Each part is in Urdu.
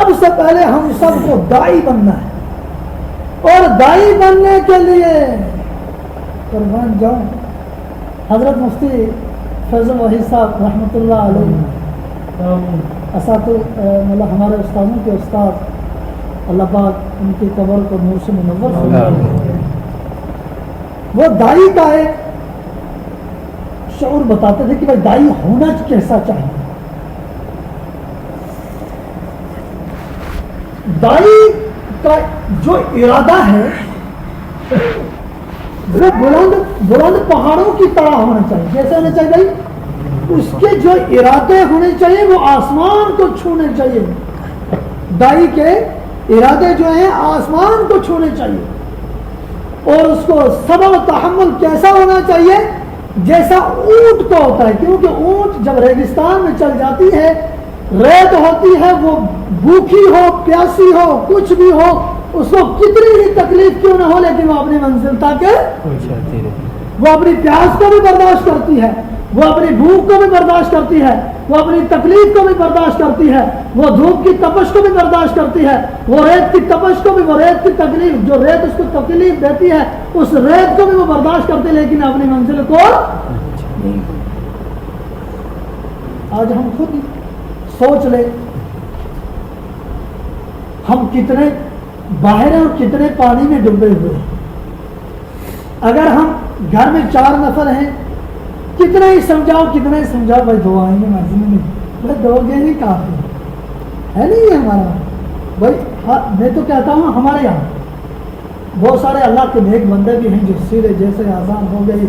سب سے پہلے ہم سب کو دائی بننا ہے، اور دائی بننے کے لیے قربان جاؤں حضرت مفتی فیض الوحید صاحب رحمۃ اللہ علیہ مطلب ہمارے استادوں کے استاد، اللہ پاک ان کی قبر کو نور سے منور فرمائے، وہ دائی کا ایک شعور بتاتے تھے کہ بھائی دائی ہونا کیسا چاہیے۔ دائی کا جو ارادہ ہے وہ بلند پہاڑوں کی طرح ہونا چاہیے، کیسے ہونا چاہیے بھائی؟ اس کے جو ارادے ہونے چاہیے وہ آسمان کو چھونے چاہیے، دائی کے ارادے جو ہیں آسمان کو چھونے چاہیے، اور اس کو صبر و تحمل کیسا ہونا چاہیے؟ جیسا اونٹ کو ہوتا ہے، کیونکہ اونٹ جب ریگستان میں چل جاتی ہے، ریت ہوتی ہے، وہ بھوکی ہو پیاسی ہو کچھ بھی ہو، اس کو کتنی ہی تکلیف کیوں نہ ہو لیکن وہ اپنی منزل تک وہ اپنی پیاس کو بھی برداشت کرتی ہے، وہ اپنی بھوک کو بھی برداشت کرتی ہے، وہ اپنی تکلیف کو بھی برداشت کرتی ہے، وہ دھوپ کی تپش کو بھی برداشت کرتی ہے، وہ ریت کی تپش کو بھی، وہ ریت کی تکلیف جو ریت اس کو تکلیف دیتی ہے اس ریت کو بھی وہ برداشت کرتی ہے، لیکن اپنی منزل کو نہیں۔ آج ہم خود سوچ لیں ہم کتنے باہر ہیں اور کتنے پانی میں ڈوبے ہوئے ہیں۔ اگر ہم گھر میں 4 نفر ہیں، کتنا ہی سمجھاؤ بھائی دو آئیں گے مسجد میں، بھائی دو گے نہیں کافی ہے، نہیں ہے ہمارا بھائی۔ میں تو کہتا ہوں ہمارے یہاں بہت سارے اللہ کے نیک بندے بھی ہیں جو سیدھے جیسے آزان ہو گئی،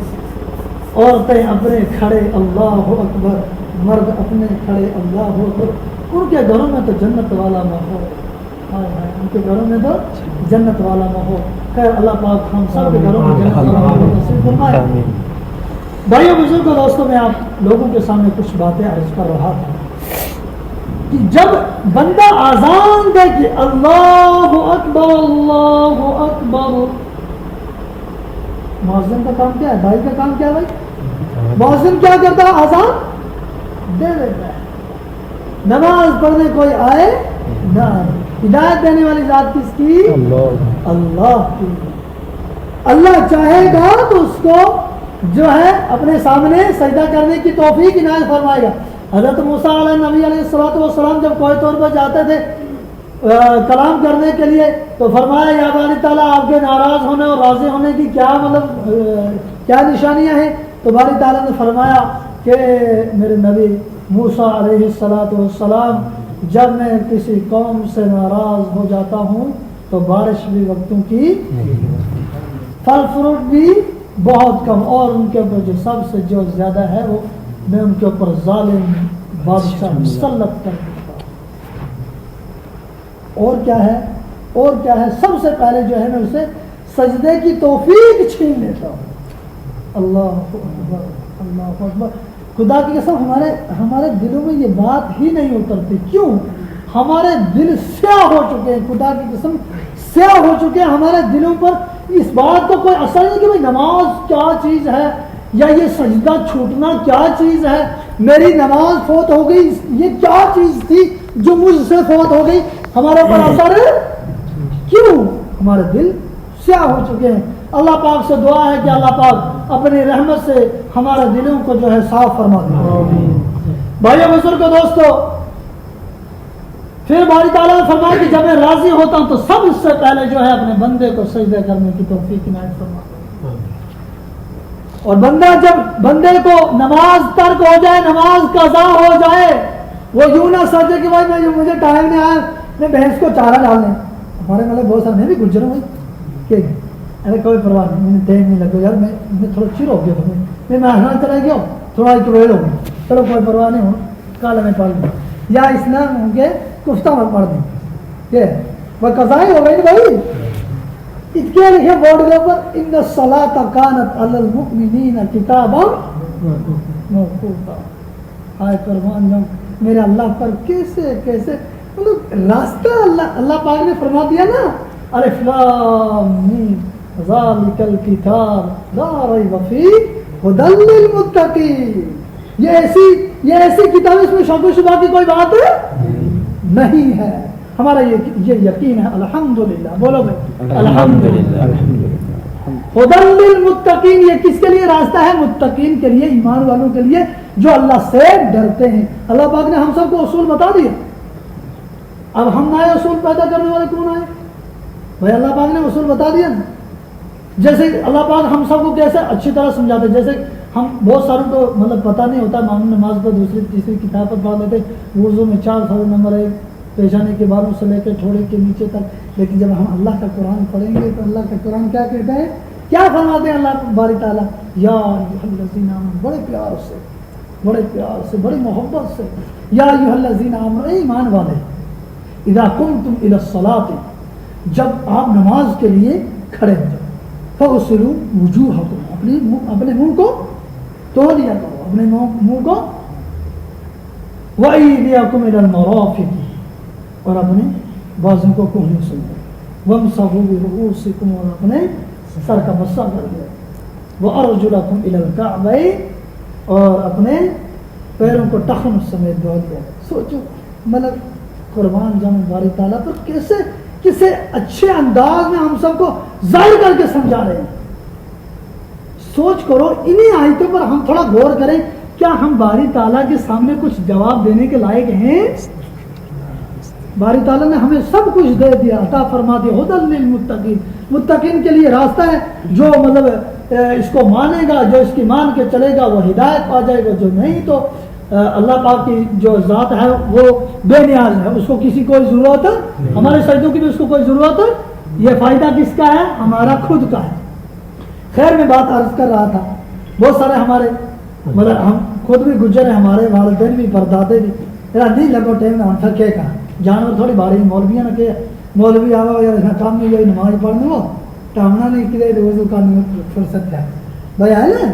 عورتیں اپنے کھڑے اللہ اکبر، مرد اپنے کھڑے اللہ اکبر، ان کے گھروں میں تو جنت والا ماحول، ان کے گھروں میں تو جنت والا ماحول۔ خیر اللہ پاک ہم سب کے گھروں میں جنت والا ماحول نصیب فرمائے۔ بھائیو بزرگوں دوستوں، میں آپ لوگوں کے سامنے کچھ باتیں عرض کر رہا تھا کہ جب بندہ آزان دے کہ اللہ اکبر اللہ اکبر، مؤذن کا کام کیا ہے؟ بھائی کا کام کیا ہے بھائی؟ مؤذن کیا کرتا ہے؟ آزان دے دیتا ہے، نماز پڑھنے کوئی آئے نہ آئے۔ ہدایت دینے والی ذات کس کی؟ اللہ کی۔ اللہ چاہے گا تو اس کو جو ہے اپنے سامنے سجدہ کرنے کی توفیق عنایت فرمائے گا۔ حضرت موسیٰ علیہ نبی علیہ السلام جب کوہ طور پر جاتے تھے کلام کرنے کے لیے تو فرمایا یا باری تعالیٰ آپ کے ناراض ہونے اور راضی ہونے کی کیا نشانیاں ہیں؟ تو باری تعالیٰ نے فرمایا کہ میرے نبی موسیٰ علیہ السلام جب میں کسی قوم سے ناراض ہو جاتا ہوں تو بارش بھی وقتوں کی، پھل فروٹ بھی بہت کم، اور ان کے اوپر جو سب سے جو زیادہ ہے وہ میں ان کے اوپر ظالم بادشاہ مسلط کر دیتا ہوں۔ اور کیا ہے سب سے پہلے جو ہے میں اسے سجدے کی توفیق چھین لیتا ہوں۔ اللہ اکبر اللہ اکبر۔ خدا کی قسم ہمارے دلوں میں یہ بات ہی نہیں اترتی، کیوں؟ ہمارے دل سیاہ ہو چکے ہیں، خدا کی قسم سیاہ ہو چکے ہیں ہمارے دلوں پر۔ اس بات کا کوئی اثر نہیں کہ بھائی نماز کیا چیز ہے یا یہ سجدہ چھوٹنا کیا چیز ہے، میری نماز فوت ہو گئی یہ کیا چیز تھی جو مجھ سے فوت ہو گئی، ہمارے اوپر اثر کیوں؟ ہمارے دل سیاہ ہو چکے ہیں۔ اللہ پاک سے دعا ہے کہ اللہ پاک اپنی رحمت سے ہمارے دلوں کو جو ہے صاف فرما دے۔ بھائیو بزرگو دوستو، پھر باری تعالیٰ نے فرمایا کہ جب میں راضی ہوتا ہوں تو سب سے پہلے جو ہے اپنے بندے کو سجدہ کرنے کی توفیق عنایت فرما دے۔ اور بندہ جب بندے کو نماز ترک ہو جائے، نماز قضا ہو جائے، وہ یوں نہ سوچے کہ بھائی مجھے ٹائم نہیں آیا میں بھینس کو چارہ ڈالنے، ہمارے مطلب بہت سارے میں بھی گزر ہوں کہ ارے کوئی پرواہ نہیں، مجھے ٹائم نہیں لگا یار، میں تھوڑا چیر ہو گیا میں نہانا چلا گیا تھوڑا ایک ویل ہو گیا، چلو کوئی پرواہ نہیں ہو کال میں پڑھ لوں، یا اسلام ہوں گے کفتہ میں پڑھ دیں، یہ وہ قضائی ہو گئی بھائی۔ اس کے لکھے بورڈ کے اوپر ان الصلاۃ کانت علی المؤمنین کتابا موقوتا۔ آئے قربان جاؤں میرے اللہ پر کیسے مطلب راستہ اللہ پاک نے فرما دیا نا، الف لام میم ذالک الکتاب لا ریب فیہ ھدی للمتقین۔ یہ ایسی کتاب، اس میں شک و شبہ کی کوئی بات نہیں ہے، ہمارا یہ یقین ہے. الحمدللہ بولو بھائی الحمدللہ. ہدی للمتقین یہ کس کے لیے راستہ ہے؟ متقین کے لیے، ایمان والوں کے لیے جو اللہ سے ڈرتے ہیں. اللہ پاک نے ہم سب کو اصول بتا دیا. اب ہم نئے اصول پیدا کرنے والے کون آئے بھائی؟ اللہ پاک نے اصول بتا دیا نا. جیسے اللہ پاک ہم سب کو کیسے اچھی طرح سمجھاتے. جیسے ہم بہت ساروں کو مطلب پتہ نہیں ہوتا، معمول نماز پر دوسری تیسری کتاب پر پڑھ لیتے. وضو میں 4 فرض نمبر 1 پیشانی کے بالوں سے لے کے ٹھوڑے کے نیچے تک. لیکن جب ہم اللہ کا قرآن پڑھیں گے تو اللہ کا قرآن کیا کہتا ہے، کیا فرماتے ہیں اللہ باری تعالیٰ؟ یا ایھا الذین آمنوا، بڑے پیار سے، بڑے پیار سے، بڑی محبت سے، یا ایھا الذین آمنوا، ایمان والے، اذا قمتم الی الصلاۃ، جب آپ نماز کے لیے کھڑے ہو جاؤ، فاغسلوا وجوہکم، اپنے منہ کو دھو لیا کرو، اپنے منہ کو، وایدیکم الی المرافق، اور اپنے بازو کو کہنے سے، وامسحوا برؤوسکم، اور اپنے سر کا مسح کر دیا، وارجلکم الی الکعبین، اور اپنے پیروں کو ٹخن سمیت دھو دیا. سوچو مطلب قربان جاؤں باری تعالیٰ پر کسے اچھے انداز میں ہم سب کو ظاہر کر کے سمجھا رہے ہیں. سوچ کرو انہی آیتوں پر ہم تھوڑا غور کریں. کیا ہم باری تعالیٰ کے سامنے کچھ جواب دینے کے لائق ہیں؟ باری تعالیٰ نے ہمیں سب کچھ دے دیا، عطا فرما دیا. ہدی للمتقین، متقین کے لیے راستہ ہے. جو مطلب اس کو مانے گا، جو اس کی مان کے چلے گا وہ ہدایت پا جائے گا. جو نہیں تو اللہ پاک کی جو ذات ہے وہ بے نیاز ہے، اس کو کسی کوئی ضرورت ہے، ہمارے سجدوں کی بھی اس کو کوئی ضرورت ہے. یہ فائدہ کس کا ہے؟ ہمارا خود کا ہے. خیر میں بات عرض کر رہا تھا، بہت سارے ہمارے مطلب ہم خود بھی گزر ہیں، ہمارے والدین بھی پردادے بھی نہیں لگو ٹائم میں تھکے کا جانور تھوڑی باری مولویاں نہ کہ مولوی آوا یا کام نہیں یا نماز پڑھنے ہو ٹامنا نہیں کیا وضو کرنے کی فرصت ہے بھائی آئے نا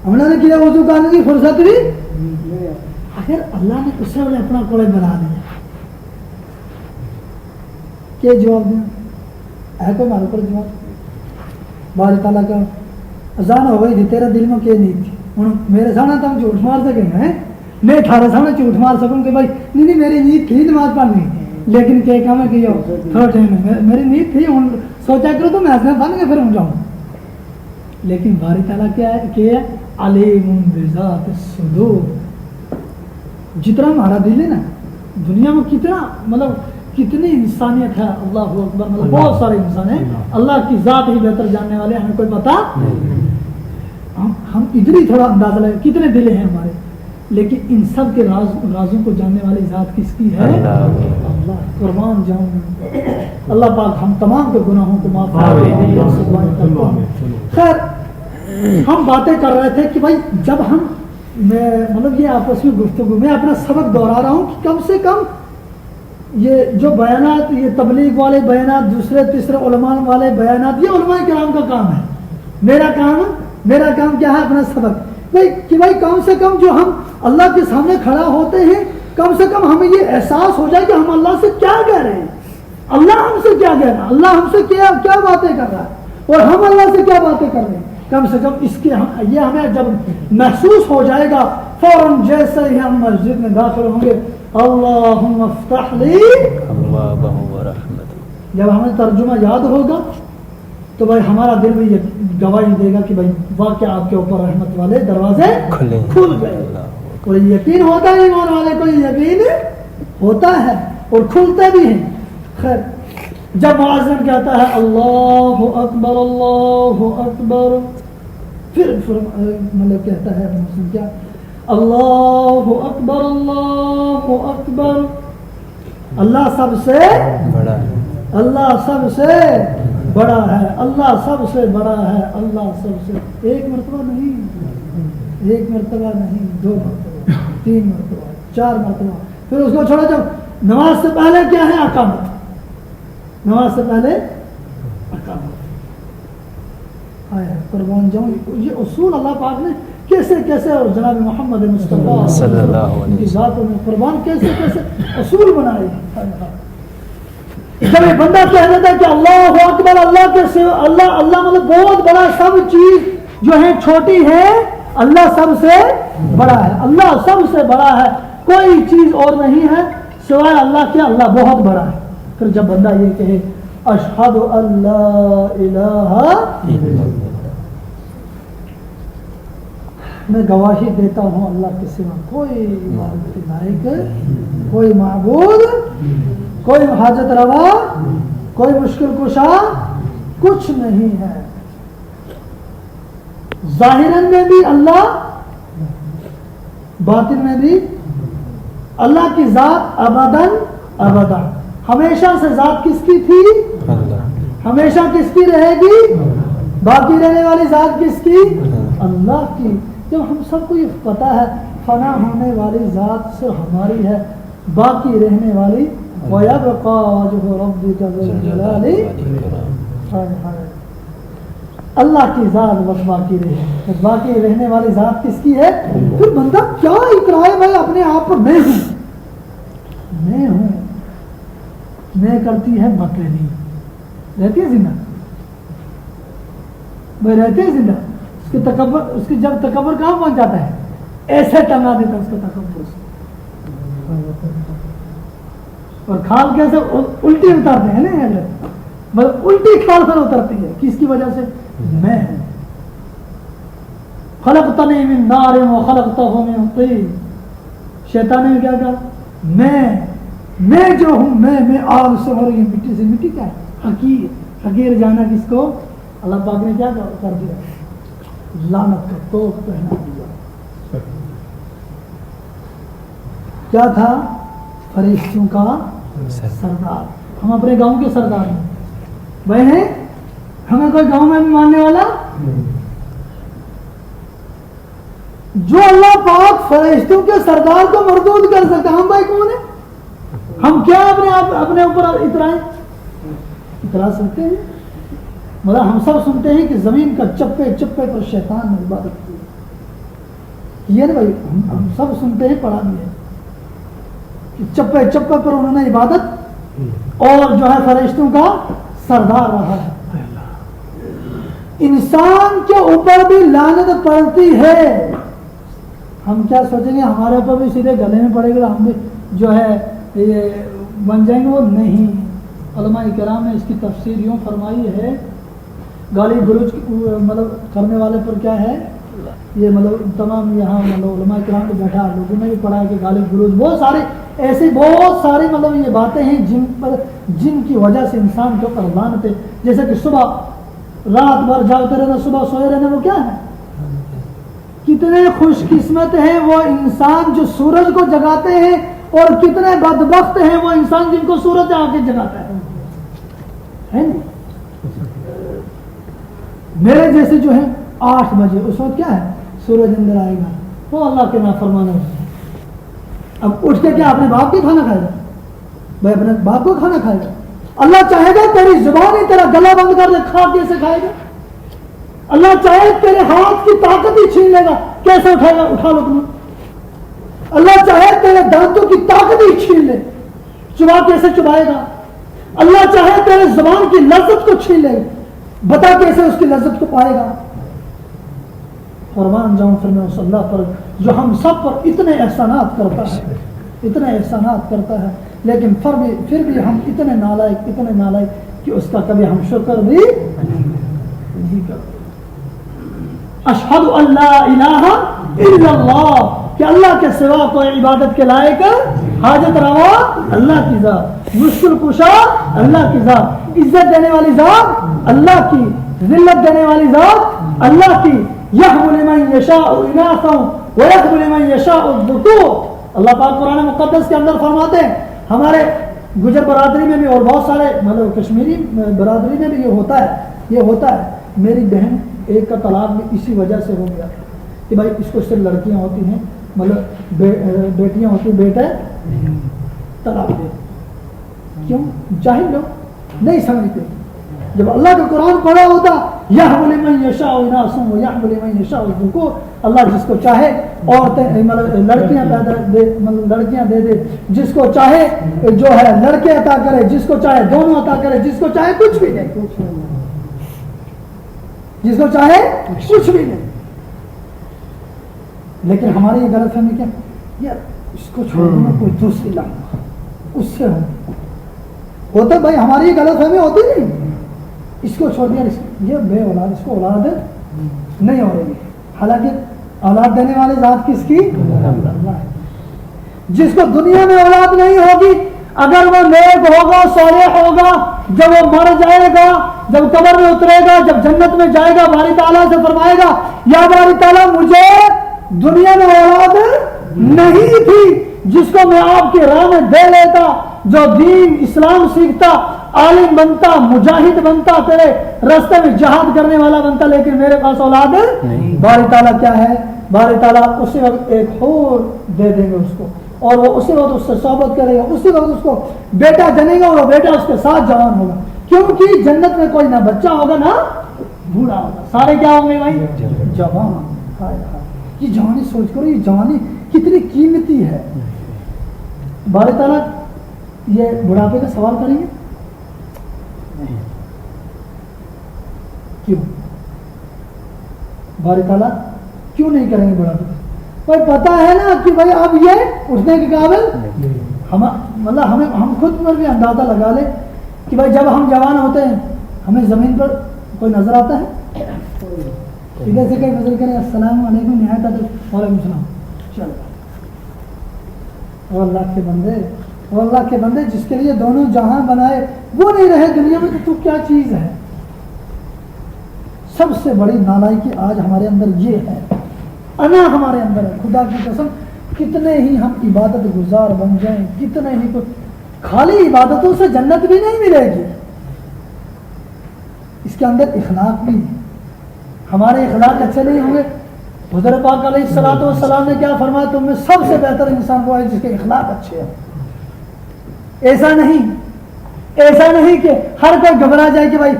ہم نے کیا وضو کرنے کی فرصت بھی اگر اللہ نے اسے اپنا کوڑے بنا دیا کیا جواب دیا ہے کوئی ہمارے اوپر جواب بار تعالیٰ کا اذان ہو گئی تھی تیرا دل میں کیا نہیں تھی ہوں میرے سامنے تو ہم جھوٹ مار سکیں گے میں تھارے سامنے جھوٹ مار سکوں کہ بھائی نہیں میری نیت تھی نماز پڑھنی لیکن کیا کام ہے کہ تھوڑا ٹائم ہے میری نیت تھی ہوں سوچا کرو تو میں ایسے بن کے پھر ہوں جاؤں لیکن باری تعالیٰ کیا ہے کہ علیم بذات الصدور جتنا ہمارا دل ہے نا دنیا میں کتنا مطلب کتنی انسانیت ہے اللہ اکبر مطلب بہت سارے انسان ہیں اللہ کی ذات ہی بہتر جاننے والے ہمیں کوئی پتا ہم ادھر ہی تھوڑا اندازہ لگے کتنے دل ہیں ہمارے لیکن ان سب کے رازوں کو جاننے والی ذات کس کی ہے اللہ قربان جاؤں اللہ پاک ہم تمام کے گناہوں کو معاف فرمائے خیر ہم باتیں کر رہے تھے کہ بھائی جب ہم میں مطلب یہ آپس میں گفتگو میں اپنا سبق دہرا رہا ہوں کہ کم سے کم یہ جو بیانات یہ تبلیغ والے بیانات دوسرے تیسرے علماء والے بیانات یہ علماء کرام کا کام ہے میرا کام کیا ہے اپنا سبق کہ بھائی کم سے کم جو ہم اللہ کے سامنے کھڑا ہوتے ہیں کم سے کم ہمیں یہ احساس ہو جائے کہ ہم اللہ سے کیا کہہ رہے ہیں اللہ ہم سے کیا کہہ رہا ہے اللہ ہم سے کیا باتیں کر رہا ہے اور ہم اللہ سے کیا باتیں کر رہے ہیں کم سے کم اس کے یہ ہمیں جب محسوس ہو جائے گا فوراً جیسے ہی ہم مسجد میں داخل ہوں گے اللہم افتح لی جب ہمیں ترجمہ یاد ہوگا تو بھائی ہمارا دل بھی گواہی دے گا کہ بھائی واقعہ آپ کے اوپر رحمت والے دروازے کھل گئے اور یقین ہوتا ہے ایمان والے کو یقین ہوتا ہے اور کھلتے بھی ہیں خیر جب معاذن کہتا ہے اللہ اکبر پھر مطلب کہتا ہے کیا اللہ اکبر اللہ سب سے بڑا ہے اللہ سب سے بڑا ہے اللہ سب سے بڑا ہے اللہ سب سے ایک مرتبہ نہیں 2 مرتبہ 3 مرتبہ 4 مرتبہ پھر اس کو چھوڑا جب نماز سے پہلے کیا ہے اقامت نماز سے پہلے اقامت آیا قربان جاؤں یہ اصول اللہ پاک نے کیسے اور جناب محمد مصطفیٰ صلی اللہ علیہ وسلم ذاتوں میں قربان کیسے اصول بنائے جب یہ بندہ کہہ دیتا ہے کہ اللہ اکبر اللہ کے سوا اللہ مطلب بہت بڑا سب چیز جو ہے چھوٹی ہے اللہ سب سے بڑا ہے اللہ سب سے بڑا ہے کوئی چیز اور نہیں ہے سوائے اللہ کے اللہ بہت بڑا ہے. پھر جب بندہ یہ کہے اشہد ان لا الہ الا اللہ، میں گواہی دیتا ہوں اللہ کے سوا کوئی معبود کے لائق، کوئی معبود، کوئی حاجت روا، کوئی مشکل کشا کچھ نہیں ہے. ظاہراً میں بھی اللہ، باطن میں بھی اللہ کی ذات ابداً ابدا، ہمیشہ سے ذات کس کی تھی؟ ہمیشہ کس کی رہے گی؟ باقی رہنے والی ذات کس کی؟ اللہ کی. جب ہم سب کو یہ پتہ ہے فنا ہونے والی ذات صرف ہماری ہے، باقی رہنے والی وَيَبْقَى وَجْهُ رَبِّكَ ذُو الْجَلَالِ، اللہ کی ذات بس باقی رہے. باقی رہنے والی ذات کس کی ہے؟ پھر بندہ کیا اقرار بھائی اپنے آپ پر میں ہوں، میں ہوں، میں کرتی ہے مکرنی، رہتی ہے زندہ میں، رہتے ہیں زندہ. اس کے تکبر، اس کی جب تکبر کہاں پہنچ جاتا ہے، ایسے ٹنگا دیتا اس کا تکبر سے. اور کھال کیسے الٹی اتارتے ہیں نا، مطلب الٹی کھال کر اترتی ہے. کس کی وجہ سے؟ میں. خلقتنی من نار وخلقتہ من طین. شیطان نے کیا کہا؟ میں جو ہوں، میں آگ سے ہو رہی ہوں، مٹی سے. مٹی کیا ہے؟ حقیر جانا کس کو؟ اللہ پاک نے کیا کر دیا؟ لعنت کا توق پہنا دیا. کیا تھا؟ فرشتوں کا سردار. ہم اپنے گاؤں کے سردار ہیں بھائی ہیں، ہمیں کوئی گاؤں میں بھی ماننے والا. جو اللہ پاک فرشتوں کے سردار کو مردود کر سکتا، ہم بھائی کون ہیں؟ ہم کیا اپنے اوپر اترا سکتے ہیں؟ مطلب ہم سب سنتے ہیں کہ زمین کا چپے چپے پر شیطان نے عبادت کی. یہ نا بھائی، ہم سب سنتے ہیں، پڑھا بھی ہے کہ چپے چپے پر انہوں نے عبادت، اور جو ہے فرشتوں کا سردار رہا ہے. انسان کے اوپر بھی لعنت پڑتی ہے. ہم کیا سوچیں گے ہمارے اوپر بھی سیدھے گلے میں پڑے گا، ہم بھی جو ہے یہ بن جائیں گے؟ وہ نہیں. علماء کرام نے اس کی تفسیر یوں فرمائی ہے، گالی گلوچ مطلب کرنے والے پر کیا ہے یہ، مطلب تمام یہاں مطلب علماء کرام کو بیٹھا لوگوں نے بھی پڑھا ہے کہ گالی گلوچ بہت سارے ایسی بہت ساری مطلب یہ باتیں ہیں جن کی وجہ سے انسان کے اوپر لعنت ہے. جیسے کہ صبح رات بھر جاگتے رہنا، صبح سوئے رہنا، وہ کیا ہے؟ کتنے خوش قسمت ہیں وہ انسان جو سورج کو جگاتے ہیں، اور کتنے بدبخت ہیں وہ انسان جن کو سورج آ کے جگاتا ہے نا؟ میرے جیسے جو ہے 8 بجے اس وقت کیا ہے سورج اندر آئے گا، وہ اللہ کے نافرمان ہے. اب اٹھ کے کیا اپنے باپ کو کھانا کھائے گا؟ بھائی اپنے باپ کو کھانا کھائے گا. اللہ چاہے گا تیری زبان ہی تیرا گلا بند کر دے، کھا کیسے کھائے گا؟ اللہ چاہے تیرے ہاتھ کی طاقت ہی چھین لے گا، کیسے اٹھائے گا؟ اٹھا لو تم. اللہ چاہے تیرے دانتوں کی طاقت ہی چھین لے، چبا کیسے چبائے گا؟ اللہ چاہے تیرے زبان کی لذت کو چھین لے، بتا کیسے اس کی لذت کو پائے گا؟ قربان جاؤں پھر میں اس اللہ پر جو ہم سب پر اتنے احسانات کرتا ہے، اتنے احسانات کرتا ہے، لیکن پھر بھی ہم اتنے نالائق کہ اس کا کبھی ہم شکر بھی نہیں کرتے. اشہد ان لا الہ الا اللہ، کہ اللہ کے سوا کوئی عبادت کے لائق، حاجت روا اللہ کی ذات، مشکل کشا اللہ کی ذات، عزت دینے والی ذات اللہ کی، ذلت دینے والی ذات اللہ کی. یہب لمن یشاء اناثا ویہب لمن یشاء الذکور. اللہ پاک قرآن مقدس کے اندر فرماتے ہیں، ہمارے گجر برادری میں بھی اور بہت سارے مطلب کشمیری برادری میں بھی یہ ہوتا ہے. میری بہن ایک کا طلاق بھی اسی وجہ سے ہو گیا کہ بھائی اس کو صرف لڑکیاں ہوتی ہیں، مطلب بیٹیاں ہوتی، بیٹے طلاق دے. کیوں؟ جاہل لوگ نہیں سمجھتے. جب اللہ کا قرآن پڑھا ہوتا یہب لمن یشاء اناثا ویہب لمن یشاء الذکور، اللہ جس کو چاہے عورتیں مطلب لڑکیاں پیدا دے، مطلب لڑکیاں دے دے، جس کو چاہے جو ہے لڑکے عطا کرے، جس کو چاہے دونوں عطا کرے، جس کو چاہے کچھ بھی نہیں، جس کو چاہے کچھ بھی نہیں. لیکن ہماری یہ غلط فہمی کیا، یار اس کو چھوڑ دوں کوئی دوسری لاؤں. اس سے ہوتا بھائی ہماری یہ غلط فہمی ہوتی نہیں, اس کو چھوڑ دیا یہ بے اولاد, اس کو اولاد نہیں ہو رہی ہے, حالانکہ اولاد دینے والی ذات کس کی؟ اللہ ہے. جس کو دنیا میں اولاد نہیں ہوگی, اگر وہ نیک ہوگا, صالح ہوگا, جب وہ مر جائے گا, جب قبر میں اترے گا, جب جنت میں جائے گا, باری تعالیٰ سے فرمائے گا یا باری تعالیٰ مجھے دنیا میں اولاد نہیں تھی, جس کو میں آپ کی راہ میں دے لیتا, جو دین اسلام سیکھتا, عالم بنتا, مجاہد بنتا, تیرے راستے میں جہاد کرنے والا بنتا, لیکن میرے پاس اولاد نہیں. باری تعالیٰ کیا ہے؟ باری تعالیٰ اسی وقت ایک حور دے دیں گے اس کو, اور وہ اسی وقت اس سے صحبت کرے گا, اسی وقت اس کو بیٹا جنے گا, وہ بیٹا اس کے ساتھ جوان ہوگا, کیونکہ جنت میں کوئی نہ بچہ ہوگا نہ بوڑھا ہوگا, سارے کیا ہوں گے بھائی؟ جوان. یہ جوانی سوچ کرو, یہ جوانی کتنی قیمتی ہے. باری تعالیٰ یہ بڑھاپے کا سوال کریں گے؟ کیوں باری تعالیٰ کیوں نہیں کریں گے بڑھاپے کا؟ پر پتا ہے نا کہ بھائی اب یہ اٹھنے کے قابل مطلب ہم خود پر بھی اندازہ لگا لیں کہ بھائی جب ہم جوان ہوتے ہیں ہمیں زمین پر کوئی نظر آتا ہے, ادھر سے کہیں نظر کریں السلام علیکم نہایت ادب, وعلیکم السلام, چلو. اور اللہ کے بندے جس کے لیے دونوں جہاں بنائے وہ نہیں رہے دنیا میں, تو کیا چیز ہے؟ سب سے بڑی نالائکی آج ہمارے اندر یہ ہے, انا ہمارے اندر ہے. خدا کی قسم کتنے ہی ہم عبادت گزار بن جائیں, کتنے ہی خالی عبادتوں سے جنت بھی نہیں ملے گی, اس کے اندر اخلاق بھی ہے. ہمارے اخلاق اچھے نہیں ہوں گے. حضرت پاک علیہ الصلوۃ والسلام نے کیا فرمایا؟ تم میں سب سے بہتر انسان وہ ہے جس کے اخلاق اچھے ہیں. ایسا نہیں کہ ہر کوئی گھبرا جائے کہ بھائی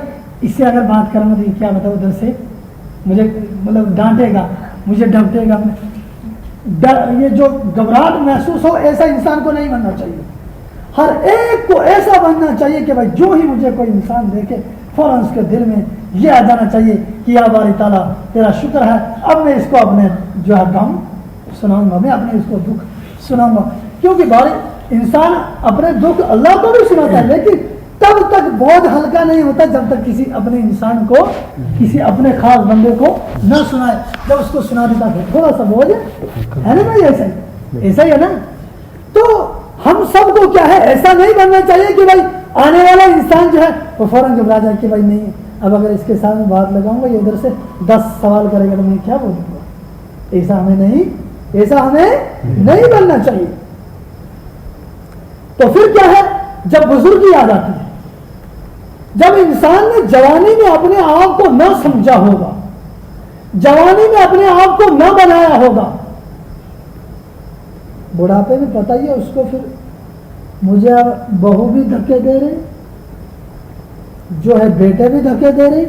اس سے اگر بات کروں گا تو کیا بتاؤ ادھر سے مجھے مطلب ڈانٹے گا, مجھے ڈپٹے گا. یہ جو گھبراہٹ محسوس ہو, ایسا انسان کو نہیں بننا چاہیے. ہر ایک کو ایسا بننا چاہیے کہ بھائی جو ہی مجھے کوئی انسان دیکھے فوراً اس کے دل میں یہ آ جانا چاہیے کہ یا باری تعالیٰ تیرا شکر ہے, اب میں اس کو اپنے جو ہے غم سناؤں گا, میں اپنے اس کو دکھ سناؤں گا. کیونکہ باری انسان اپنے دکھ اللہ کو بھی سناتا ہے, لیکن تب تک بوجھ ہلکا نہیں ہوتا جب تک کسی اپنے انسان کو, کسی اپنے خاص بندے کو نہ سنائے. جب اس کو سنا دیتا ہے تھوڑا سا بوجھ ہے نا بھائی, ایسا ہی ہے نا. تو ہم سب کو کیا ہے, ایسا نہیں بننا چاہیے کہ بھائی آنے والا انسان جو ہے وہ فوراً گھبرا جائے کہ بھائی نہیں اب اگر اس کے سامنے بات لگاؤں گا یہ ادھر سے 10 سوال کرے گا تو میں کیا بولوں گا. ایسا ہمیں نہیں بننا چاہیے. تو پھر کیا ہے, جب بزرگی آ جاتی ہے, جب انسان نے جوانی میں اپنے آپ کو نہ سمجھا ہوگا, جوانی میں اپنے آپ کو نہ بنایا ہوگا, بڑھاپے میں پتہ ہی ہے اس کو پھر مجھے بہو بھی دھکے دے رہے, جو ہے بیٹے بھی دھکے دے رہے,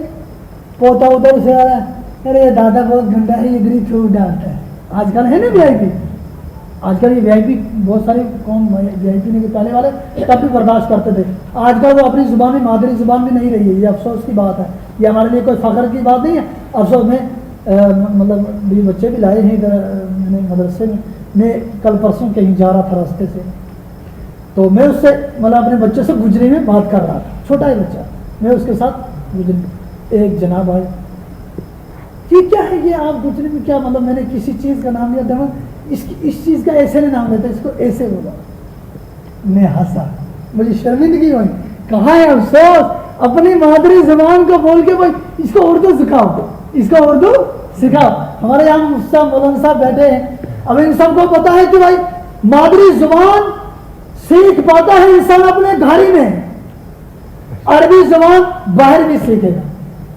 پوتا ادھر سے آ رہا ہے, ارے دادا بہت گندا ہے, ادھر ہی چھوڑ ڈالتا ہے. آج کل ہے نا وی آئی پی, آج کل یہ وی آئی پی بہت ساری قوم وی آئی پی نہیں پہلے والے تب بھی برداشت کرتے تھے, آج کل وہ اپنی زبان میں مادری زبان بھی نہیں رہی ہے. یہ افسوس کی بات ہے, یہ ہمارے لیے کوئی فخر کی بات نہیں ہے. افسوس میں مطلب بھی بچے بھی لائے ہیں ادھر میں نے مدرسے میں کل پرسوں کہیں جا رہا تھا راستے سے, تو میں اس سے مطلب اپنے بچے سے گجری میں بات کر رہا تھا, چھوٹا ہی بچہ, میں اس کے ساتھ گجری, ایک جناب آئے, یہ کیا ہے یہ آپ گجری میں کیا مطلب, میں نے کسی چیز کا نام لیا دیکھو اس چیز کا ایسے نہیں نام لیتا, اس کو ایسے بولا. میں ہنسا, مجھے شرمندگی ہوئی. کہاں ہے افسوس, اپنی مادری زبان کو بول کے بھائی اس کو اردو سکھاؤ, اس کو اردو سکھاؤ. ہمارے یہاں مفتی مولانا صاحب بیٹھے ہیں, اب ان سب کو پتا ہے کہ بھائی مادری زبان سیکھ پاتا ہے انسان اپنے گھر ہی میں, عربی زبان باہر بھی سیکھے گا,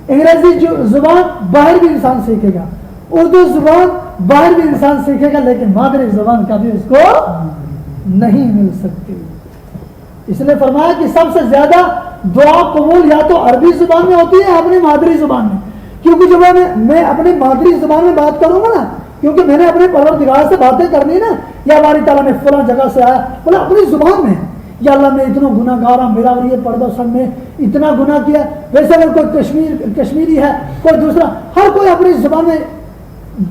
انگریزی زبان باہر بھی انسان سیکھے گا, اردو زبان باہر بھی انسان سیکھے گا, لیکن مادری زبان کبھی اس کو نہیں مل سکتی. اس نے فرمایا کہ سب سے زیادہ دعا قبول یا تو عربی زبان میں ہوتی ہے اپنی مادری زبان میں, کیونکہ جب میں اپنی مادری زبان میں بات کروں گا نا, کیونکہ میں نے اپنے پروردگار سے باتیں کرنی نا, یا ہماری تعالیٰ نے فلاں جگہ سے آیا بولا اپنی زبان میں, یا اللہ میں اتنا گناہ گار ہوں, میرا یہ پردہ سن میں اتنا گناہ کیا. ویسے اگر کوئی کشمیری ہے, کوئی دوسرا, ہر کوئی اپنی زبان میں,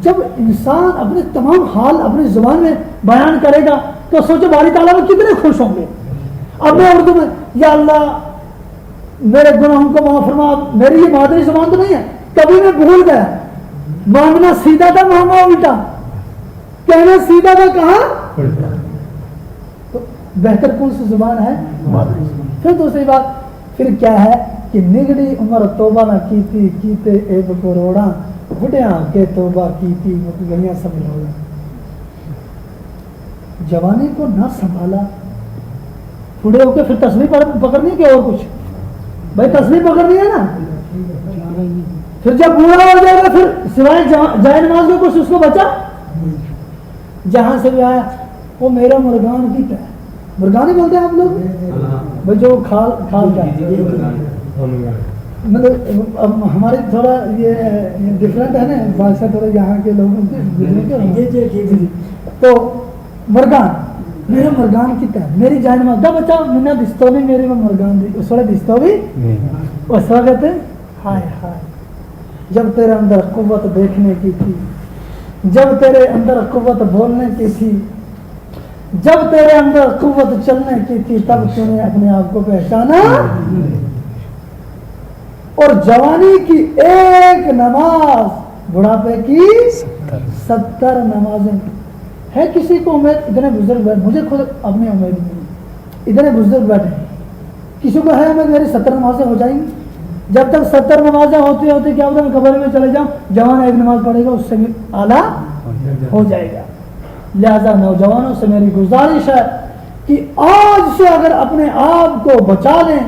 جب انسان اپنے تمام حال اپنی زبان میں بیان کرے گا تو سوچو باری تعالیٰ میں کتنے خوش ہوں گے. اب میں اردو میں یا اللہ میرے گناہوں کو معاف فرما، میری یہ مادری زبان تو نہیں ہے، کبھی میں بھول گیا، مانگنا سیدھا تھا مانگنا الٹا، کہنا سیدھا تھا کہاں تو بہتر کون سی زبان ہے؟ پھر دوسری بات پھر کیا ہے کہ نگڑی عمر توبہ نہ کیتے ایک کروڑا بڑھیا کے توبہ کیتی گئیاں سب لوگ، جوانی کو نہ سنبھالا، بوڑھے ہو کے پھر تسبیح پکڑنی کہ اور کچھ؟ بھائی تسبیح پکڑنی ہے نا، پھر جب بوڑھا ہو جائے گا پھر سوائے جائے نماز میں کچھ اس کو بچا؟ جہاں سے بھی آیا وہ میرا مرغان کی ہے، مرغان ہی بولتے ہیں آپ لوگ بھائی جو کھال کا مطلب ہمارے تھوڑا یہ ڈفرینٹ ہے نا بادشاہ تھوڑا یہاں کے لوگوں کے، تو مرغان میرا مرغان کتنا ہے میری جائن مادہ بچا منا دستوں بھی میرے میں مرغان دی اس وقت دستوں بھی اس وقت ہائے ہائے جب تیرے اندر قوت دیکھنے کی تھی، جب تیرے اندر قوت بولنے کی تھی، جب تیرے اندر قوت چلنے کی تھی، تب تو نے اپنے آپ کو پہچانا۔ اور جوانی کی ایک نماز بڑھاپے کی 70 نمازیں ہے۔ کسی کو امید اتنے بزرگ بیٹھے، مجھے خود اپنی امید نہیں، اتنے بزرگ بیٹھے کسی کو ہے امید میری 70 نمازیں ہو جائیں گی؟ جب تک 70 نمازیں ہوتی ہوتی کیا ہوتا ہے قبر میں چلے جاؤں، جوان ایک نماز پڑھے گا اس سے بھی اعلیٰ ہو جائے گا۔ لہذا نوجوانوں سے میری گزارش ہے کہ آج سے اگر اپنے آپ کو بچا لیں،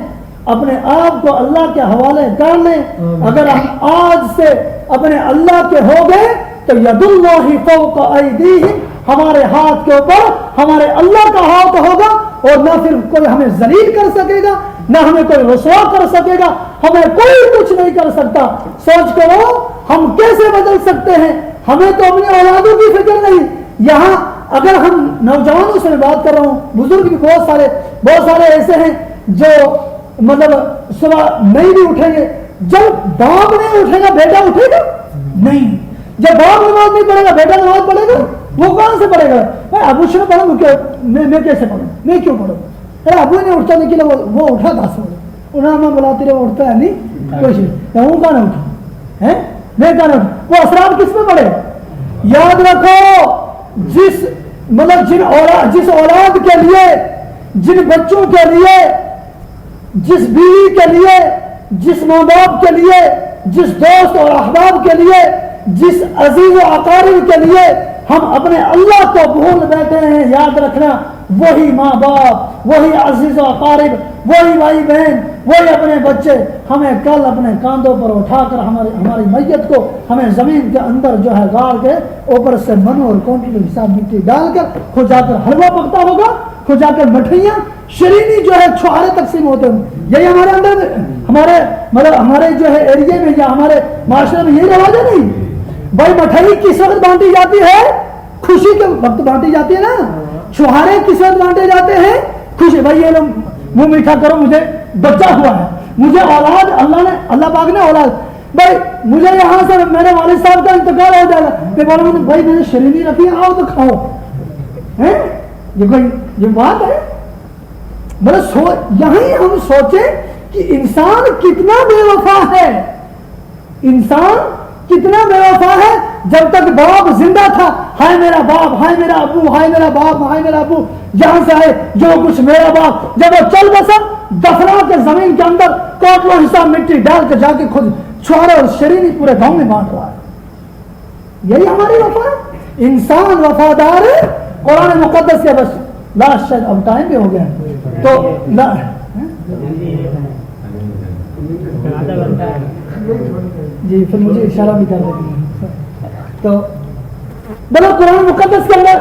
اپنے آپ کو اللہ کے حوالے کر لیں، اگر ہم آج سے اپنے اللہ کے ہو گئے تو ید اللہ فوق ایدیہم، ہمارے ہاتھ کے اوپر ہمارے اللہ کا ہاتھ ہوگا، اور نہ پھر کوئی ہمیں ذلیل کر سکے گا، نہ ہمیں کوئی رسوا کر سکے گا، ہمیں کوئی کچھ نہیں کر سکتا۔ سوچ کرو ہم کیسے بدل سکتے ہیں، ہمیں تو اپنی اولادوں کی فکر نہیں۔ یہاں اگر ہم نوجوانوں سے میں بات کر رہا ہوں، بزرگ بھی بہت سارے ایسے ہیں جو مطلب صبح نہیں بھی اٹھیں گے، جب باپ نہیں اٹھے گا بیٹا اٹھے گا نہیں، جب باپ نماز نہیں پڑھے گا بیٹا نماز پڑھے گا، وہ کہاں سے پڑھے گا؟ میں ابو سے پڑھوں میں کیسے پڑھوں، میں کیوں پڑھوں؟ ارے ابو نہیں اٹھتا لیکن وہ اٹھا تھا سو انہیں میں بلاتے رہے اٹھتا ہے نہیں کوئی چیز، وہ کہاں اٹھا ہے میں کہاں اٹھا، وہ اثرات کس میں پڑے؟ یاد رکھو جس اولاد کے لیے، جن بچوں کے لیے، جس بیوی کے لیے، جس ماں باپ کے لیے، جس دوست اور احباب کے لیے، جس عزیز و اقارب کے لیے ہم اپنے اللہ کو بھول بیٹھے ہیں، یاد رکھنا وہی ماں باپ، وہی عزیز و اقارب، وہی بھائی بہن، وہی اپنے بچے ہمیں کل اپنے کاندھوں پر اٹھا کر ہماری میت کو ہمیں زمین کے اندر جو ہے گاڑ کے اوپر سے منو اور کونٹی کے حساب مٹی ڈال کر خود جا کر حلوہ پکتا ہوگا، خود جا کر مٹھائیاں شرینی جو ہے چھوارے تقسیم ہوتے ہیں۔ یہی ہمارے اندر ہمارے جو ہے ایریے میں یا ہمارے معاشرے میں یہی رواج ہے نہیں؟ بھائی مٹھائی کس وقت بانٹی جاتی ہے؟ خوشی کے وقت بانٹی جاتی ہے نا۔ چھوارے کس وقت بانٹے جاتے ہیں؟ خوشی، بھائی یہ لوگ منہ میٹھا کرو مجھے بچہ ہوا ہے، مجھے اولاد اللہ پاک نے اولاد، بھائی مجھے یہاں سے میرے والد صاحب کا انتقال ہو جائے گا، میں بولوں گا بھائی میں نے شرینی رکھی ہے آؤ تو کھاؤ، یہ بات ہے؟ یہیں ہم سوچیں کہ انسان کتنا بے وفا ہے، انسان کتنا بے وفا ہے۔ جب تک باپ زندہ تھا ہائے میرا باپ، ہائے میرا ابو، ہائے میرا باپ، ہائے میرا ابو، جہاں سے آئے جو کچھ میرا باپ، جب وہ چل بسا دفنا کے زمین کے اندر کوٹلو حصہ مٹی ڈال کے جا کے خود چھوارے اور شرینی پورے گاؤں میں بانٹ رہا ہے۔ یہی ہماری وفا ہے۔ انسان وفادار ہے قرآن مقدس کے، بس لاسٹ شاید اب ٹائم بھی ہو گیا تو جی پھر مجھے اشارہ بھی کر دیں تو بولو قرآن مقدس کے اندر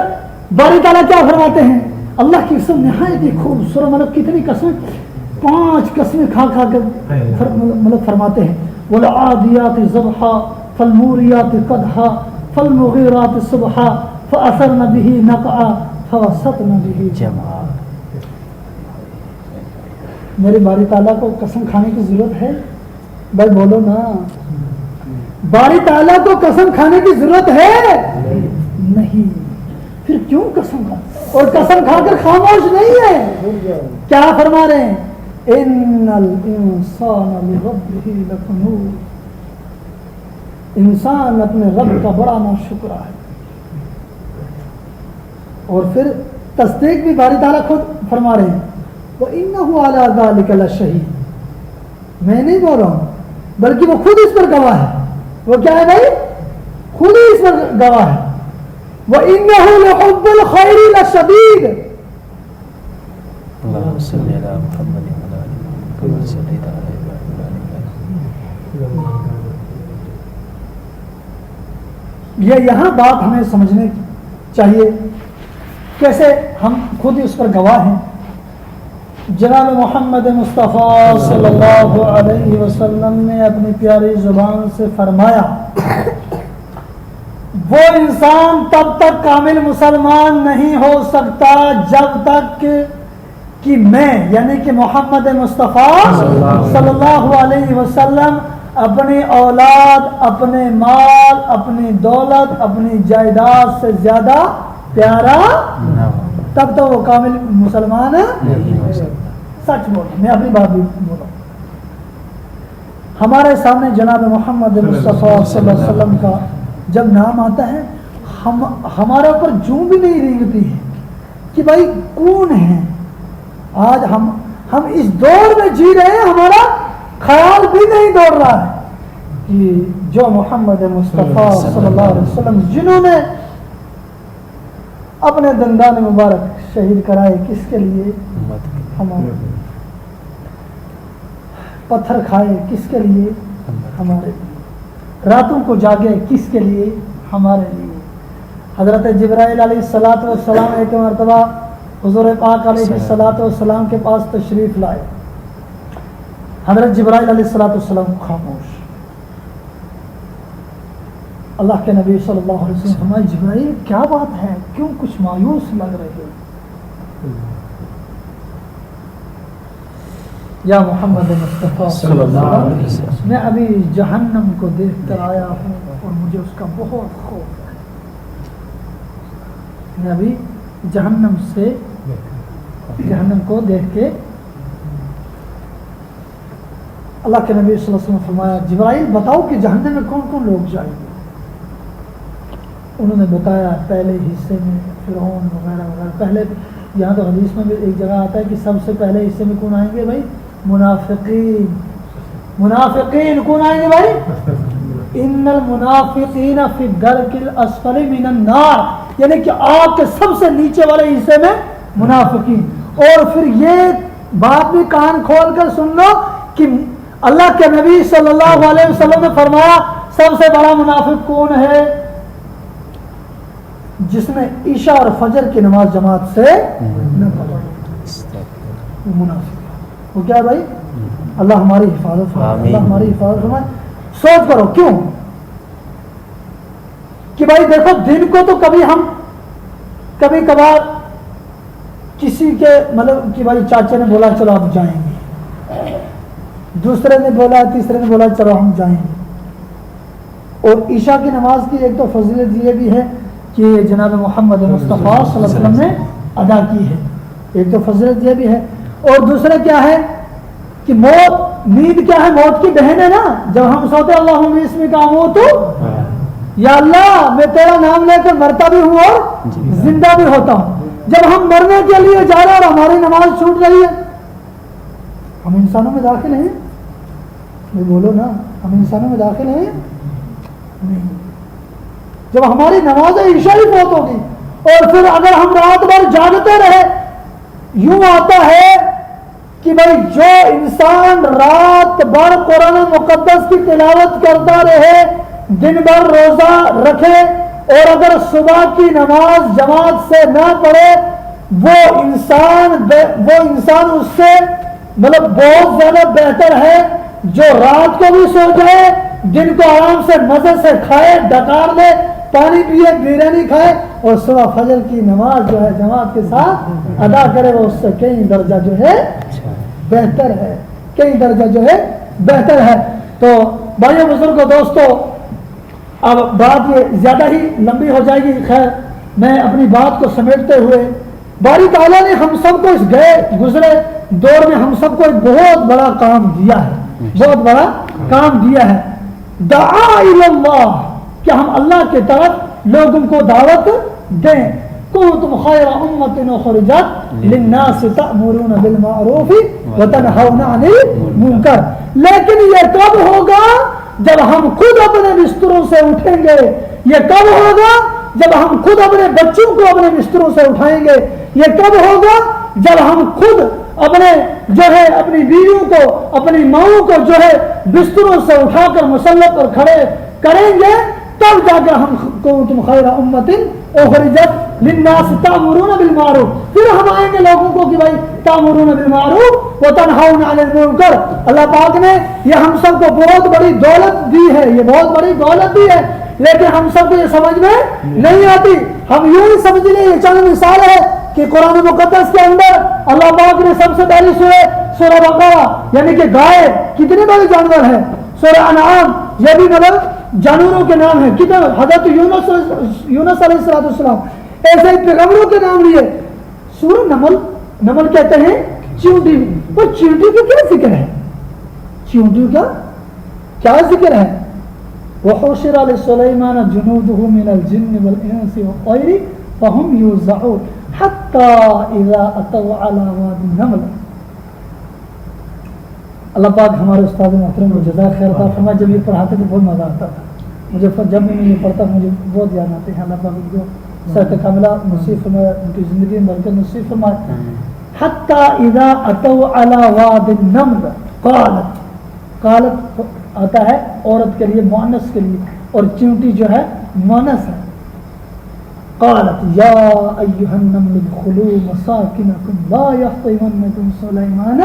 باری تعالیٰ کیا فرماتے ہیں؟ اللہ کی قسم نہایت ہی خوبصورت، مطلب کتنی قسمیں، 5 قسمیں کھا کر مطلب فرماتے ہیں وَالْعَادِيَاتِ ضَبْحًا فَالْمُورِيَاتِ قَدْحًا فَالْمُغِيرَاتِ صُبْحًا فَأَثَرْنَ بِهِ نَقْعًا فَوَسَطْنَ بِهِ جَمْعًا۔ میرے باری تعالیٰ کو قسم کھانے کی ضرورت ہے؟ بھائی بولو نا، باری تعالیٰ کو قسم کھانے کی ضرورت ہے نہیں؟ پھر کیوں قسم کھا، اور قسم کھا کر خاموش نہیں ہے، کیا فرما رہے ہیں؟ ان الانسان لربہ لکنود، انسان اپنے رب کا بڑا ناشکرا ہے۔ اور پھر تصدیق بھی باری تعالیٰ خود فرما رہے ہیں وَإِنَّهُ عَلَى ذَلِكَ لَشَهِيدٌ، میں نہیں بول رہا ہوں بلکہ وہ خود اس پر گواہ ہے۔ وہ کیا ہے بھائی؟ خود ہی اس پر گواہ ہے۔ وَإِنَّهُ لِحُبِّ الْخَيْرِ لَشَدِيدٌ، اللهم صل على محمد وعلى آل محمد كما صليت على إبراهيم وعلى آل إبراهيم۔ یہ یہاں بات ہمیں سمجھنے چاہیے، کیسے ہم خود اس پر گواہ ہیں۔ جناب محمد مصطفیٰ صلی اللہ علیہ وسلم نے اپنی پیاری زبان سے فرمایا وہ انسان تب تک کامل مسلمان نہیں ہو سکتا جب تک کہ میں یعنی کہ محمد مصطفیٰ صلی اللہ علیہ وسلم اپنی اولاد، اپنے مال، اپنی دولت، اپنی جائیداد سے زیادہ پیارا، تب تو وہ کامل مسلمان سچ بول، میں اپنی بات بھی بولا۔ ہمارے سامنے جناب محمد مصطفیٰ صلی اللہ علیہ وسلم کا جب نام آتا ہے ہمارے اوپر جوں بھی نہیں رینگتی ہے کہ بھائی کون ہے۔ آج ہم اس دور میں جی رہے ہیں، ہمارا خیال بھی نہیں دوڑ رہا ہے کہ جو محمد مصطفیٰ صلی اللہ علیہ وسلم جنہوں نے اپنے دندان مبارک شہید کرائے کس کے لیے؟ ہمارے پتھر کھائے کس کے لیے؟ ہمارے لیے۔ راتوں کو جاگے کس کے لیے؟ ہمارے لیے۔ حضرت جبرائیل علیہ الصلوۃ والسلام ایک مرتبہ حضور پاک علیہ الصلوۃ والسلام کے پاس تشریف لائے۔ حضرت جبرائیل علیہ الصلوۃ والسلام خاموش۔ اللہ کے نبی صلی اللہ علیہ وسلم فرمائے جبرائیل کیا بات ہے، کیوں کچھ مایوس لگ رہے ہو؟ یا محمد مصطفیٰ صلی اللہ علیہ وسلم، میں ابھی جہنم کو دیکھ کر آیا ہوں اور مجھے اس کا بہت خوف ہے۔ میں ابھی جہنم کو دیکھ کے اللہ کے نبی صلی اللہ علیہ وسلم فرمایا جبرائیل بتاؤ کہ جہنم میں کون کون لوگ جائیں گے؟ انہوں نے بتایا پہلے حصے میں فرعون وغیرہ وغیرہ۔ پہلے یہاں تو حدیث میں بھی ایک جگہ آتا ہے کہ سب سے پہلے حصے میں کون آئیں گے بھائی؟ منافقین۔ منافقین کون آئیں گے بھائی؟ ان المنافقین فی الدرک الاسفل من النار، یعنی کہ آگ کے سب سے نیچے والے حصے میں منافقین۔ اور پھر یہ بات بھی کان کھول کر سن لو کہ اللہ کے نبی صلی اللہ علیہ وسلم نے فرمایا سب سے بڑا منافق کون ہے؟ جس نے عشاء اور فجر کی نماز جماعت سے نہ پڑھی، منافق۔ وہ کیا بھائی؟ اللہ ہماری حفاظت فرمائے، اللہ ہماری حفاظت فرمائے۔ سوچ کرو کیوں کہ بھائی دیکھو دن کو تو کبھی کبھار کسی کے مطلب کہ بھائی چاچے نے بولا چلو آپ جائیں گے، دوسرے نے بولا، تیسرے نے بولا چلو ہم جائیں گے۔ اور عشاء کی نماز کی ایک تو فضیلت یہ بھی ہے کہ جناب محمد مصطفیٰ صلی اللہ علیہ وسلم نے ادا کی ہے، ایک تو فضیلت یہ بھی ہے۔ اور دوسرا کیا ہے کہ موت، نیند کیا ہے؟ موت کی بہن ہے نا۔ جب ہم سوتے اللہم باسمک اموت، یا اللہ میں تیرا نام لے کر مرتا بھی ہوں اور زندہ بھی ہوتا ہوں۔ جب ہم مرنے کے لیے جا رہے ہیں اور ہماری نماز چھوٹ رہی ہے، ہم انسانوں میں داخل ہیں؟ میں بولو نا، ہم انسانوں میں داخل ہیں؟ نہیں۔ جب ہماری نماز عشاء ہی فوت ہوگی اور پھر اگر ہم رات بھر جاگتے رہے، یوں آتا ہے کہ بھائی جو انسان رات بھر قرآن مقدس کی تلاوت کرتا رہے، دن بھر روزہ رکھے اور اگر صبح کی نماز جماعت سے نہ پڑھے، وہ انسان اس سے مطلب بہت زیادہ بہتر ہے جو رات کو بھی سو جائے، دن کو آرام سے مزے سے کھائے، ڈکار لے، پانی پیے، بریانی کھائے اور صبح فجر کی نماز جو ہے جماعت کے ساتھ ادا کرے، وہ اس سے کئی درجہ جو ہے بہتر ہے، کئی درجہ جو ہے بہتر ہے۔ تو بھائیو بزرگوں دوستو، اب بات یہ زیادہ ہی لمبی ہو جائے گی، خیر میں اپنی بات کو سمیٹتے ہوئے باری تعالیٰ نے ہم سب کو اس گئے گزرے دور میں ہم سب کو ایک بہت بڑا کام دیا ہے، بہت بڑا کام دیا ہے، دعا الی اللہ، کہ ہم اللہ کے طرف لوگوں کو دعوت دیں۔ کنتم خیر امۃ اخرجت للناس تأمرون بالمعروف وتنہون عن المنکر، لیکن یہ کب ہوگا؟ جب ہم خود اپنے بستروں سے اٹھیں گے۔ یہ کب ہوگا؟ جب ہم خود اپنے بچوں کو اپنے بستروں سے اٹھائیں گے۔ یہ کب ہوگا؟ جب ہم خود اپنے جو ہے اپنی بیویوں کو اپنی ماؤں کو جو ہے بستروں سے اٹھا کر مسلح پر کھڑے کریں گے، تب جا کر ہم کنتم خیر امۃ اخرجت للناس تأمرون بالمعروف، پھر ہم آئیں گے لوگوں کو کہ بھائی تأمرون بالمعروف وتنہون عن المنکر۔ اللہ پاک نے یہ ہم سب کو بہت بڑی دولت دی ہے، یہ بہت بڑی دولت دی ہے، لیکن ہم سب کو یہ سمجھ میں نہیں آتی۔ ہم یوں ہی سمجھ لیں یہ چند مثال ہے کہ قرآن مقدس کے اندر اللہ پاک نے سب سے پہلی سورہ بقرہ یعنی کہ گائے کتنے بڑے جانور ہیں، سورہ انعام یہ بھی مطلب جانوروں کے نام ہیں، کتنے حضرت یونس علیہ السلام، ایسے ہی پیغمبروں کے نام لیے۔ سورہ نمل کہتے ہیں چیونٹی، وہ چیونٹی کا کیا ذکر ہے؟ چیونٹی کا کیا ذکر ہے؟ وحشر لسلیمان جنوده من الجن والانس والطیر فهم یوزعون حتی اذا اتوا علی واد النمل۔ اللہ پاک ہمارے استاد محترم کو جزائے خیر عطا فرمائے۔ جب یہ پڑھاتے تو بہت مزہ آتا تھا مجھے، جب میں یہ پڑھتا مجھے بہت یاد آتے ہیں۔ اللہ پاک ان کو صحت کاملہ نصیب فرمائے، ان کی زندگی میں برکت نصیب فرمائے۔ حتی اذا اتوا علی واد النمل قالت آتا ہے عورت کے لیے، مؤنث کے لیے، اور چیونٹی جو ہے مؤنث ہے۔ قالت یا ایھا النمل ادخلوا مساکنکم لا یحطمنکم سلیمان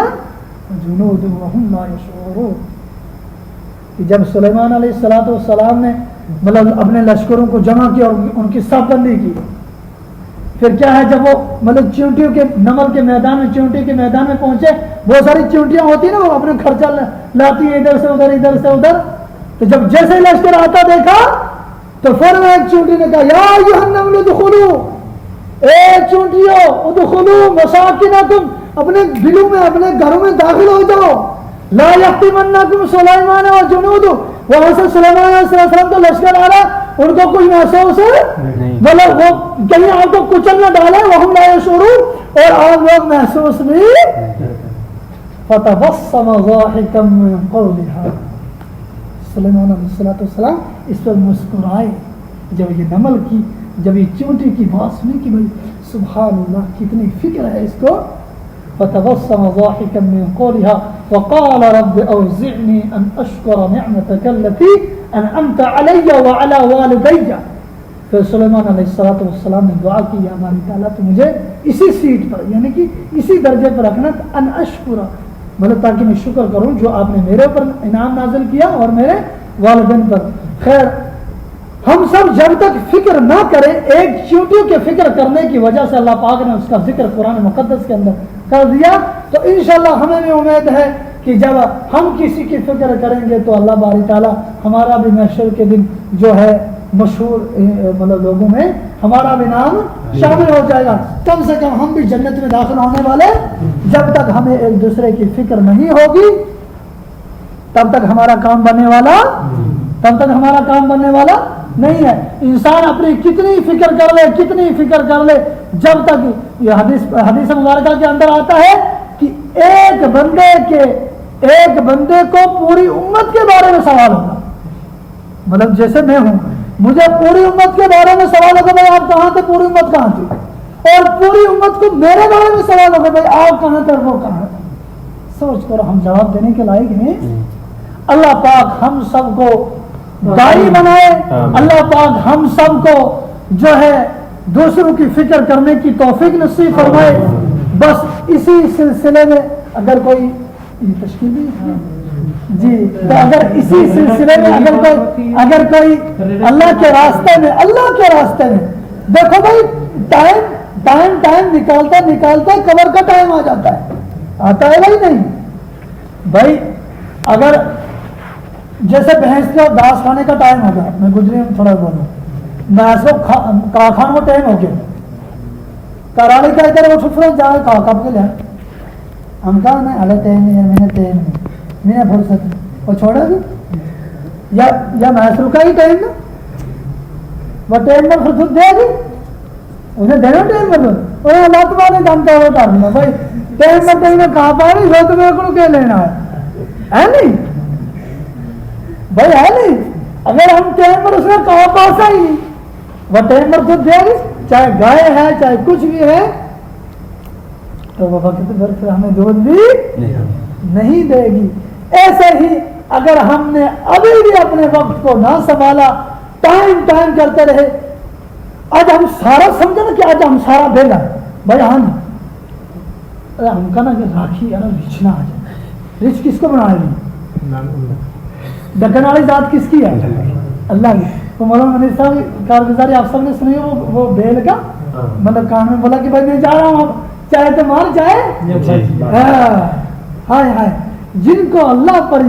وجنودہ وهم لا یشعرون۔ کہ جب سلیمان علیہ السلام نے مطلب اپنے لشکروں کو جمع کیا اور ان کی صف بندی کی، پھر کیا ہے جب وہ مطلب چیونٹیوں کے نمل کے میدان میں، چیونٹی کے میدان میں پہنچے، بہت ساری چیونٹیاں ہوتی ہیں نا، وہ اپنے خرچہ لاتی ہیں ادھر سے ادھر ادھر سے ادھر، تو جب جیسے لشکر آتا دیکھا تو فوراً ایک چیونٹی نے کہا یا ایھا النمل ادخلوا، اے چیونٹیوں ادخلوا مساکنکم، اپنے دلوں میں اپنے گھروں میں داخل ہو جاؤ، لا یحطمنکم سلیمان وجنودہ، وہاں سے سلیمان علیہ السلام کا لشکر آ رہا، ان کو کچھ محسوس مطلب وہ کہیں آپ کو کچل نہ ڈالے، وہم لا یشعرون، اور آپ لوگ محسوس نہیں۔ فتبسم ضاحکا من قولها، سلیمان علیہ السلام اس پر مسکرائے جب یہ نمل کی، جب یہ چیونٹی کی بات سنی کہ بھائی سبحان اللہ کتنی فکر ہے اس کو۔ فتبسم ضاحكا من قولها وقال رب أوزعني أن أشكر نعمتك التي أنعمت علي وعلى والدي۔ پھر سلیمان علیہ السلام نے دعا کی، یا ہماری تعالیٰ تو مجھے اسی سیٹ پر یعنی کہ اسی درجے پر رکھنا، ان اشکر مطلب تاکہ میں شکر کروں جو آپ نے میرے اوپر انعام نازل کیا اور میرے والدین پر۔ خیر ہم سب جب تک فکر نہ کریں، ایک چیونٹیوں کے فکر کرنے کی وجہ سے اللہ پاک نے اس کا ذکر قرآن مقدس کے اندر کر دیا، تو انشاءاللہ ہمیں بھی امید ہے کہ جب ہم کسی کی فکر کریں گے تو اللہ باری تعالیٰ ہمارا بھی محشر کے دن جو ہے مشہور مطلب لوگوں میں ہمارا بھی نام شامل ہو جائے گا۔ کم سے کم ہم بھی جنت میں داخل ہونے والے، جب تک ہمیں ایک دوسرے کی فکر نہیں ہوگی تب تک ہمارا کام بننے والا نہیں ہے۔ انسان اپنی کتنی فکر کر لے جب تک، یہ حدیث مبارکہ کے اندر آتا ہے کہ ایک بندے کو پوری امت کے بارے میں سوال ہوگا، مطلب جیسے میں ہوں، مجھے پوری امت کے بارے میں سوال ہوگا بھائی آپ کہاں تھے، پوری امت کہاں تھی، اور پوری امت کو میرے بارے میں سوال ہوگا بھائی آپ کہاں تھے وہ کہاں تھے۔ سوچ کر ہم جواب دینے کے لائق ہیں؟ اللہ پاک ہم سب کو دائی بنائے، اللہ پاک ہم سب کو جو ہے دوسروں کی فکر کرنے کی توفیق نصیب فرمائے۔ بس اسی سلسلے میں اگر کوئی تشکیل جی تو اگر اسی سلسلے میں اگر کوئی اللہ کے راستے میں دیکھو بھائی ٹائم نکالتا قبر کا ٹائم آ جاتا ہے، آتا ہے بھائی نہیں بھائی، اگر جیسے بھینس کا گھاس کھانے کا ٹائم ہوگا، میں گجری میں تھوڑا بولوں، میں سو کا کھان کو ٹائم ہو گیا کرالی کا ادھر وہ چھوٹ جائے کا کب کے لیا ہم کہا میں الگ ٹائم نہیں میں نے ٹائم نہیں میں نے فرصت وہ چھوڑا گی یا محسوس کا ہی ٹائم نا وہ ٹائم پر فرصت دے گی انہیں دینا ٹائم پر وہ اللہ تمہارے جانتا ہوا ڈالنا بھائی ٹائم پر ٹائم میں کہاں پا رہی سو تمہیں کو کیا لینا ہے نہیں بھائی ہے نہیں اگر ہم ٹائم پر اس میں کہاں پاسا ہی نہیں وہ ٹائم پر خود دے گی چاہے گائے ہے چاہے کچھ بھی ہے تو وہ وقت پر پھر ہمیں دودھ بھی نہیں دے گی. ایسے ہی اگر ہم نے ابھی بھی اپنے وقت کو نہ سنبھالا ٹائم کرتے رہے آج ہم سارا سمجھا نا کہ آج ہم سارا بیلا بھائی ہاں نا ہم کا نا کہ راکھی ہے نا رچنا آ جائے رچ کس کو بنائے گی ڈکن والی ذات کس کی ہے اللہ کی. تو مولانا منیر صاحب کارگزاری آپ سب نے سنی وہ بیل کا مطلب کان میں بولا کہ بھائی میں جا رہا ہوں چاہے تو مار جائے ہائے ہائے جن کو اللہ پر